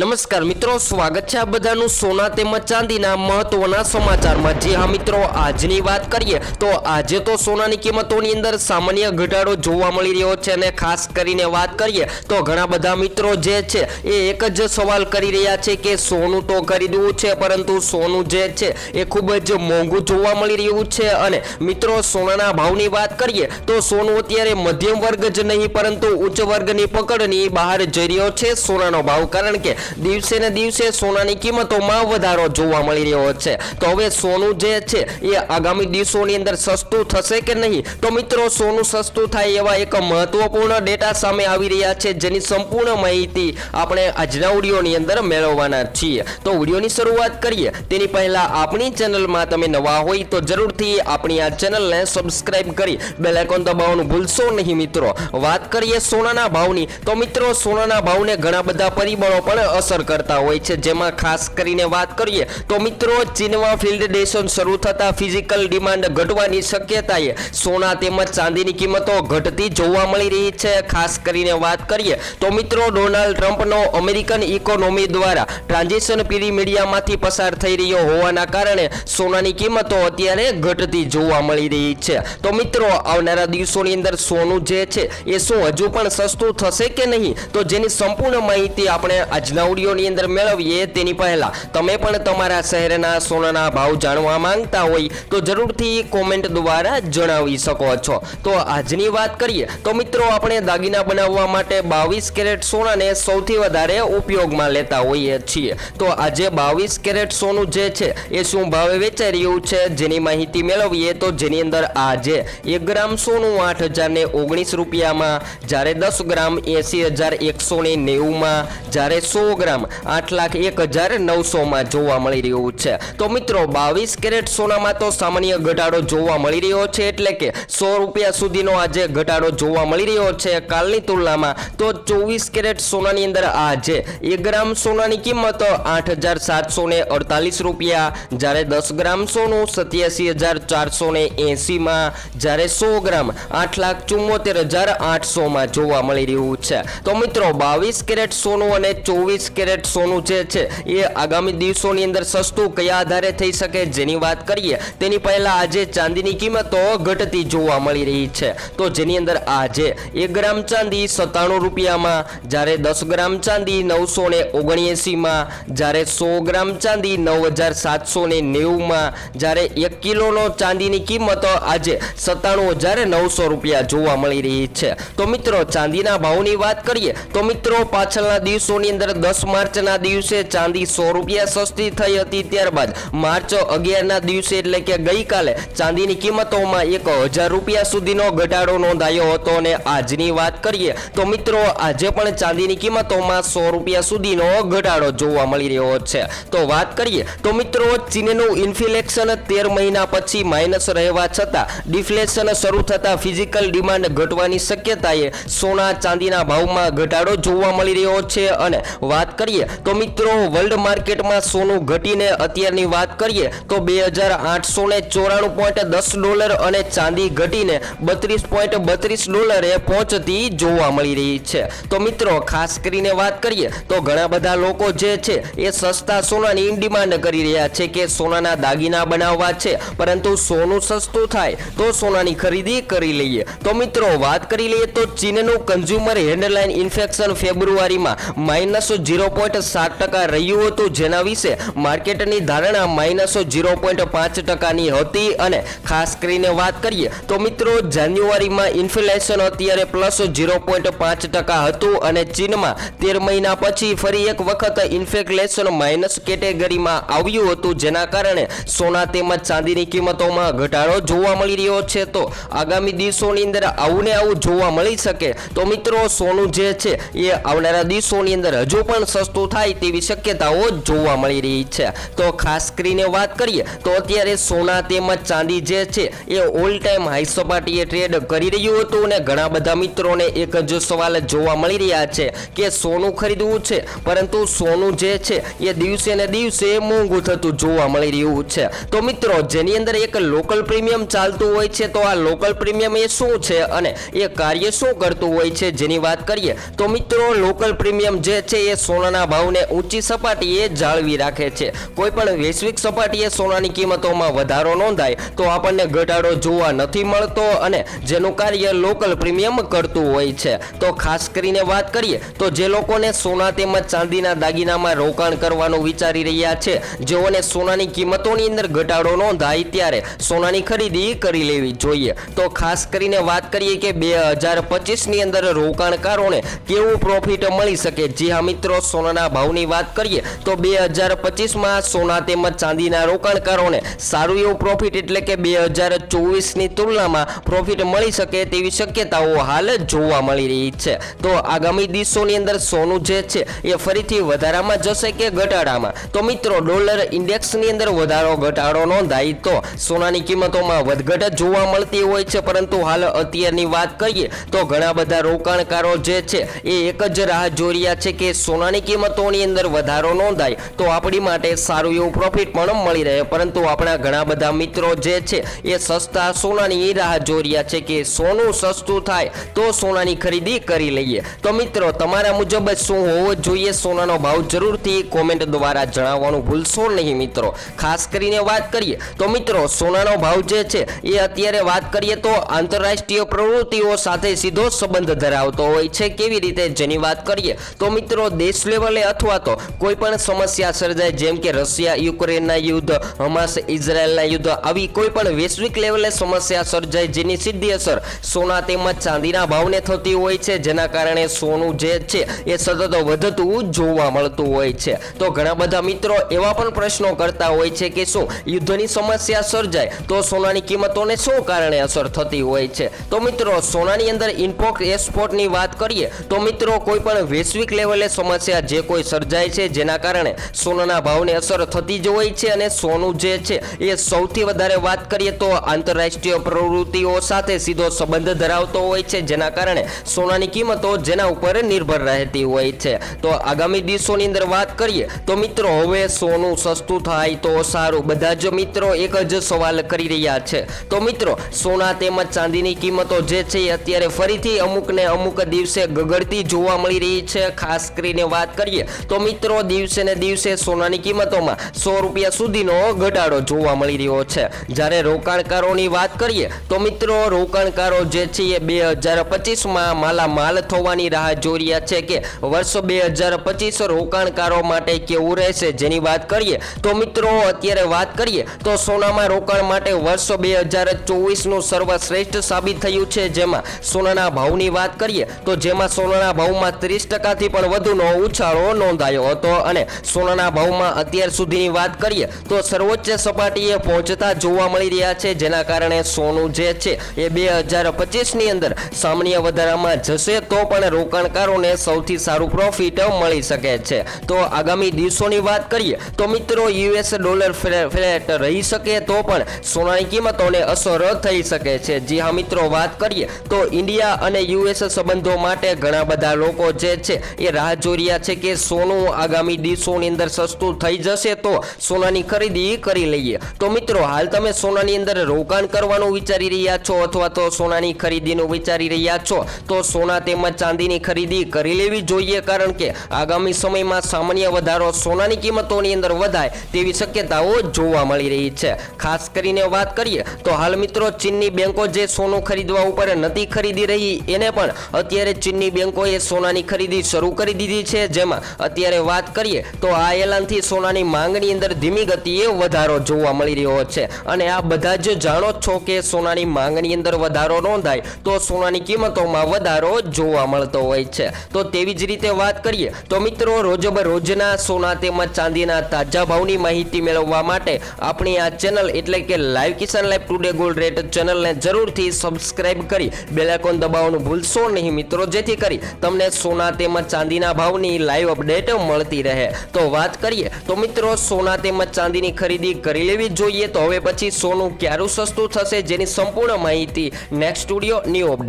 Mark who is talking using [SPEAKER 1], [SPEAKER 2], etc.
[SPEAKER 1] નમસ્કાર મિત્રો, સ્વાગત છે આ બધાનું સોના તેમજ ચાંદીના મહત્વના સમાચારમાં। જી હા મિત્રો, આજની વાત કરીએ તો આજે તો સોનાની કિંમતોની અંદર સામાન્ય ઘટાડો જોવા મળી રહ્યો છે અને ખાસ કરીને વાત કરીએ તો ઘણા બધા મિત્રો જે છે એ એક જ સવાલ કરી રહ્યા છે કે સોનું તો ખરીદવું છે પરંતુ સોનું જે છે એ ખૂબ જ મોંઘું જોવા મળી રહ્યું છે। અને મિત્રો સોનાના ભાવની વાત કરીએ તો સોનું અત્યારે મધ્યમ વર્ગ જ નહીં પરંતુ ઉચ્ચ વર્ગની પકડની બહાર જઈ રહ્યો છે સોનાનો ભાવ, કારણ કે દિવસે ને દિવસે સોનાની કિંમતોમાં વધારો જોવા મળી રહ્યો છે। તો હવે સોનું જે છે એ આગામી દિવસોની અંદર સસ્તું થશે કે નહીં, તો મિત્રો સોનું સસ્તું થાય એવા એક મહત્વપૂર્ણ ડેટા સામે આવી રહ્યા છે જેની સંપૂર્ણ માહિતી આપણે આજના વિડીયોની અંદર મેળવવાના છીએ। તો વિડીયોની શરૂઆત કરીએ તેની પહેલા આપણી ચેનલમાં તમે નવા હોય તો જરૂરથી આપણી આ ચેનલને સબસ્ક્રાઇબ કરી બેલ આઇકોન દબાવવાનું ભૂલશો નહીં। મિત્રો વાત કરીએ સોનાના ભાવની તો મિત્રો સોનાના ભાવને ઘણા બધા પરિબળો પણ અસર કરતા હોય છે, જેમાં ખાસ કરીને વાત કરીએ તો મિત્રો ચીનમાં ફિલ્ડેશન શરૂ થતા ફિઝિકલ ડિમાન્ડ ઘટવાની શક્યતાએ સોના તેમજ ચાંદીની કિંમતો ઘટતી જોવા મળી રહી છે। ખાસ કરીને વાત કરીએ તો મિત્રો ડોનાલ્ડ ટ્રમ્પનો અમેરિકન ઇકોનોમી દ્વારા ટ્રાન્ઝિશન મીડિયામાંથી પસાર થઈ રહ્યો હોવાના કારણે સોનાની કિંમતો અત્યારે ઘટતી જોવા મળી રહી છે। તો મિત્રો આવનારા દિવસોની અંદર સોનું જે છે એ શું હજુ પણ સસ્તું થશે કે નહીં, તો જેની સંપૂર્ણ માહિતી આપણે આજના વિડીયોની અંદર મેળવીએ તેની પહેલા તમે પણ તમારા શહેરના સોનાના ભાવ જાણવા માંગતા હોય તો જરૂરથી કોમેન્ટ દ્વારા જણાવી શકો છો। તો આજની વાત કરીએ તો મિત્રો આપણે દાગીના બનાવવા માટે 22 કેરેટ સોનાને સૌથી વધારે ઉપયોગમાં લેતા હોઈએ છીએ। તો આજે 22 કેરેટ સોનું જે છે એ શું ભાવે વેચાઈ રહ્યું છે જેની માહિતી મેળવીએ તો જેની અંદર આજે 1 ગ્રામ સોનું 8,019 રૂપિયામાં, જ્યારે 10 ગ્રામ 80,190માં, જ્યારે 100 ગ્રામ 8,01,900માં જોવા મળી રહ્યું છે। તો મિત્રો 22 કેરેટ સોનામાં તો સામાન્ય ઘટાડો જોવા મળી રહ્યો છે, એટલે કે 100 રૂપિયા સુધીનો આજે ઘટાડો જોવા મળી રહ્યો છે કાલની તુલનામાં। તો 24 કેરેટ સોનાની અંદર આજે 1 ગ્રામ સોનાની કિંમત 8,748 રૂપિયા, જ્યારે 10 ગ્રામ સોનું 87,480માં, જ્યારે 100 ગ્રામ 8,74,800માં જોવા મળી રહ્યું છે। તો મિત્રો 22 કેરેટ સોનું અને 24 કેરેટ સોનું જે છે એ આગામી દિવસોની અંદર સસ્તું કયા આધારે થઈ શકે જેની વાત કરીએ તેની પહેલા આજે ચાંદીની કિંમતો ઘટતી જોવા મળી રહી છે। તો જેની અંદર આજે 1 ગ્રામ ચાંદી 97 રૂપિયામાં, જ્યારે 10 ગ્રામ ચાંદી 979માં, જ્યારે 100 ગ્રામ ચાંદી 9,790માં, જ્યારે 1 કિલોનો ચાંદીની કિંમત આજે 97,900 રૂપિયા જોવા મળી રહી છે। તો મિત્રો ચાંદીના ભાવની વાત કરીએ તો મિત્રો પાછળના દિવસોની અંદર 10 માર્ચના દિવસે ચાંદી 100 રૂપિયા સસ્તી થઈ હતી, ત્યારબાદ માર્ચ 11ના દિવસે એટલે કે ગઈકાલે ચાંદીની કિંમતોમાં 1,000 રૂપિયા સુધીનો ઘટાડો નોંધાયો હતો અને આજની વાત કરીએ તો મિત્રો આજે પણ ચાંદીની કિંમતોમાં 100 રૂપિયા સુધીનો ઘટાડો જોવા મળી રહ્યો છે। તો વાત કરીએ તો મિત્રો ચીનનું ઇન્ફ્લેશન 13 મહિના પછી માઇનસ રહેવા છતાં ડિફ્લેશન શરૂ થતા ફિઝિકલ ડિમાન્ડ ઘટવાની શક્યતાએ સોના ચાંદીના ભાવમાં ઘટાડો જોવા મળી રહ્યો છે। અને વાત કરીએ તો મિત્રો વર્લ્ડ માર્કેટમાં સોનું ઘટીને અત્યારની વાત કરીએ તો $2,894.10 અને ચાંદી ઘટીને $32.32 પહોંચતી જોવા મળી રહી છે। તો મિત્રો ખાસ કરીને વાત કરીએ તો ઘણા બધા લોકો જે છે એ સસ્તા સોનાની ડિમાન્ડ કરી રહ્યા છે કે સોનાના દાગીના બનાવવા છે પરંતુ સોનું સસ્તું થાય તો સોનાની ખરીદી કરી લઈએ। તો મિત્રો વાત કરી લઈએ તો ચીનનું કન્ઝ્યુમર હેન્ડલાઇન ઇન્ફેક્શન ફેબ્રુઆરીમાં -0.7% રહ્યું હતું, જેના વિશે માર્કેટની ધારણા -0.5%ની હતી। અને ખાસ કરીને વાત કરીએ તો મિત્રો જાન્યુઆરીમાં ઇન્ફ્લેશન અત્યારે +0.5% હતું અને ચીનમાં 13 મહિના પછી ફરી એક વખત ઇન્ફ્લેશન માઇનસ કેટેગરીમાં આવ્યું હતું, જેના કારણે સોના તેમજ ચાંદીની કિંમતોમાં ઘટાડો જોવા મળી રહ્યો છે। તો આગામી દિવસોની અંદર આવું ને આવું જોવા મળી શકે તો મિત્રો સોનું જે છે એ આવનારા દિવસોની અંદર હજુ પણ સસ્તું થાય તેવી શક્યતાઓ જોવા મળી રહી છે। તો ખાસ કરીને વાત કરીએ તો અત્યારે સોના તેમજ ચાંદી જે છે એ ઓલ ટાઈમ હાઈ સપાટીએ ટ્રેડ કરી રહ્યું હતું અને ઘણા બધા મિત્રોને એક જ સવાલ જોવા મળી રહ્યા છે કે સોનું ખરીદવું છે પરંતુ સોનું જે છે એ દિવસે ને દિવસે મોંઘું થતું જોવા મળી રહ્યું છે। તો મિત્રો જેની અંદર એક લોકલ પ્રીમિયમ ચાલતું હોય છે, તો આ લોકલ પ્રીમિયમ એ શું છે અને એ કાર્ય શું કરતું હોય છે જેની વાત કરીએ તો મિત્રો લોકલ પ્રીમિયમ જે છે એ સોનાના ભાવને ઊંચી સપાટીએ જાળવી રાખે છે. કોઈ પણ વૈશ્વિક સપાટીએ સોનાની કિંમતોમાં વધારો નોંધાય તો આપણને ઘટાડો જોવા નથી મળતો અને જેનું કાર્ય લોકલ પ્રીમિયમ કરતું હોય છે. તો ખાસ કરીને વાત કરીએ તો જે લોકોને સોના તેમજ ચાંદીના દાગીનામાં રોકાણ કરવાનું વિચારી રહ્યા છે, જેઓને સોનાની કિંમતોની અંદર ઘટાડો નોંધાય ત્યારે સોનાની ખરીદી કરી લેવી જોઈએ. તો ખાસ કરીને વાત કરીએ કે 2025ની અંદર રોકાણકારોને કેવું પ્રોફિટ મળી શકે. જી હા મિત્રો, સોનાના ભાવની વાત કરીએ તો 2025માં સોના તેમજ ચાંદીના રોકાણકારોને સારું એવું પ્રોફિટ એટલે કે 2024ની તુલનામાં પ્રોફિટ મળી શકે તેવી શક્યતાઓ હાલ જોવા મળી રહી છે. તો આગામી દિવસોની અંદર સોનું જે છે એ ફરીથી વધારામાં જશે કે ઘટાડામાં? તો મિત્રો, ડોલર ઇન્ડેક્સની અંદર વધારો ઘટાડો નોંધાય તો સોનાની કિંમતોમાં વધઘટ જોવા મળતી હોય છે, પરંતુ હાલ અત્યારની વાત કરીએ તો ઘણા બધા રોકાણકારો જે છે એ એક જ રાહ જોઈ રહ્યા છે કે સોનાની કિંમતોની અંદર વધારો નોંધાય તો આપણી માટે સારું એવું પ્રોફિટ પણ મળી રહે. પરંતુ આપણા ઘણા બધા મિત્રો જે છે એ સસ્તા સોનાની રાહ જોઈ રહ્યા છે કે સોનું સસ્તું થાય તો સોનાની ખરીદી કરી લઈએ. તો મિત્રો, તમારા મુજબ શું હોવો જોઈએ સોનાનો ભાવ? જરૂરથી કોમેન્ટ દ્વારા જણાવવાનું ભૂલશો નહીં મિત્રો. ખાસ કરીને વાત કરીએ તો મિત્રો, સોનાનો ભાવ જે છે એ અત્યારે વાત કરીએ તો આંતરરાષ્ટ્રીય પ્રવૃત્તિઓ સાથે સીધો સંબંધ ધરાવતો હોય છે. કેવી રીતે? જેની વાત કરીએ તો મિત્રો, દેશ લેવલે અથવા તો કોઈ પણ સમસ્યા સર્જાય, જેમ કે રશિયા યુક્રેનના યુદ્ધ, હમાસ ઇઝરાયલના યુદ્ધ, આવી કોઈ પણ વૈશ્વિક લેવલે સમસ્યા સર્જાય જેની સીધી અસર સોના તેમજ ચાંદીના ભાવને થતી હોય છે, જેના કારણે સોનું જે છે એ સતત વધતું જોવા મળતું હોય છે. તો ઘણા બધા મિત્રો એવા પણ પ્રશ્નો કરતા હોય છે કે શું યુદ્ધની સમસ્યા સર્જાય તો સોનાની કિંમતોને શું કારણે અસર થતી હોય છે? તો મિત્રો, સોનાની અંદર ઇમ્પોર્ટ એક્સપોર્ટની વાત કરીએ તો મિત્રો, કોઈ પણ વૈશ્વિક લેવલે સમસ્યા જે કોઈ સર્જાય છે જેના કારણે સોનાના ભાવને અસર થતી જ હોય છે અને સોનું જે છે એ સૌથી વધારે વાત કરીએ તો આંતરરાષ્ટ્રીય પ્રવૃત્તિઓ સાથે સીધો સંબંધ ધરાવતો હોય છે, જેના કારણે સોનાની કિંમતો જેના ઉપર નિર્ભર રહેતી હોય છે. તો આગામી દિવસોની અંદર વાત કરીએ તો મિત્રો, હવે સોનું સસ્તું થાય તો સારું. બધા જ મિત્રો એક જ સવાલ કરી રહ્યા છે. તો મિત્રો, સોના તેમજ ચાંદીની કિંમતો જે છે એ અત્યારે ફરીથી અમુક દિવસે ગગડતી જોવા મળી રહી છે. ખાસ કરીને વાત કરીએ તો મિત્રો, દિવસે ને દિવસે સોનાની કિંમતોમાં 100 રૂપિયા સુધીનો ઘટાડો જોવા મળી રહ્યો છે. જ્યારે રોકાણકારોની વાત કરીએ તો મિત્રો, રોકાણકારો જે છે એ 2025માં માલામાલ થવાની રાહ જોઈ રહ્યા છે કે વર્ષ 2025 રોકાણકારો માટે કેવું રહેશે. જેની વાત કરીએ તો મિત્રો, અત્યારે વાત કરીએ તો સોનામાં રોકાણ માટે વર્ષ 2024નું સર્વશ્રેષ્ઠ સાબિત થયું છે. જેમાં સોનાના ભાવની વાત કરીએ તો જેમાં સોનાના ભાવમાં 30%થી પણ વધુનો ઉછાળો નોંધાયો હતો અને સોનાના ભાવમાં અત્યાર સુધીની વાત કરીએ તો સર્વોચ્ચ સપાટીએ પહોંચતા જોવા મળી રહ્યા છે, જેના કારણે સોનું જે છે એ 2025ની અંદર સામાન્ય વધારામાં જશે તો પણ રોકાણકારોને સૌથી સારું પ્રોફિટ મળી શકે છે. તો આગામી દિવસોની વાત કરીએ તો મિત્રો, યુએસ ડોલર ફ્લેટ રહી શકે તો પણ સોનાની કિંમતોને અસર થઈ શકે છે. જી હા મિત્રો, વાત કરીએ તો ઇન્ડિયા અને યુએસ સંબંધો માટે ઘણા બધા લોકો જે છે એ રાહ જોઈ રહ્યા છે કે સોનું આગામી દિવસોની અંદર સસ્તું થઈ જશે તો સોનાની ખરીદી કરી લઈએ. તો મિત્રો, હાલ તમે સોનાની અંદર રોકાણ કરવાનું વિચારી રહ્યા છો અથવા તો સોનાની ખરીદીનું વિચારી રહ્યા છો તો સોના તેમજ ચાંદીની ખરીદી કરી લેવી જોઈએ, કારણ કે આગામી સમયમાં સામાન્ય વધારો સોનાની કિંમતોની અંદર વધાય તેવી શક્યતાઓ જોવા મળી રહી છે. ખાસ કરીને વાત કરીએ તો હાલ મિત્રો, ચીનની બેંકો જે સોનું ખરીદવા ઉપર નથી ખરીદી રહી એને પણ અત્યારે ચીનની બેંકોએ સોનાની ખરીદી શરૂ કરી દીધી છે. જેમાં અત્યારે વાત કરીએ તો આ એલાનથી સોનાની માંગની અંદર ધીમી ગતિએ વધારો જોવા મળી રહ્યો છે અને આ બધા જ જાણો છો કે સોનાની માંગની અંદર વધારો નોંધાય તો સોનાની કિંમતોમાં વધારો જોવા મળતો હોય છે. તો તેવી જ રીતે વાત કરીએ તો મિત્રો, રોજના સોના તેમજ ચાંદીના તાજા ભાવની માહિતી મેળવવા માટે આપણી આ ચેનલ એટલે કે લાઈવ કિસાન લાઈવ ટુડે ગોલ્ડ રેટ ચેનલને જરૂરથી સબસ્ક્રાઇબ કરી બેલ આઇકોન દબાવવાનું ભૂલશો નહીં મિત્રો, જેથી કરી તમને સોના તેમજ ચાંદીના ભાવની લાઈવ અપડેટ મળતી રહે. તો વાત કરીએ તો મિત્રો, સોના તેમજ ચાંદીની ખરીદી કરી લેવી જોઈએ. તો હવે પછી સોનું ક્યારું સસ્તું થશે જેની સંપૂર્ણ માહિતી નેક્સ્ટ સ્ટુડિયો ન્યૂ અપડેટ.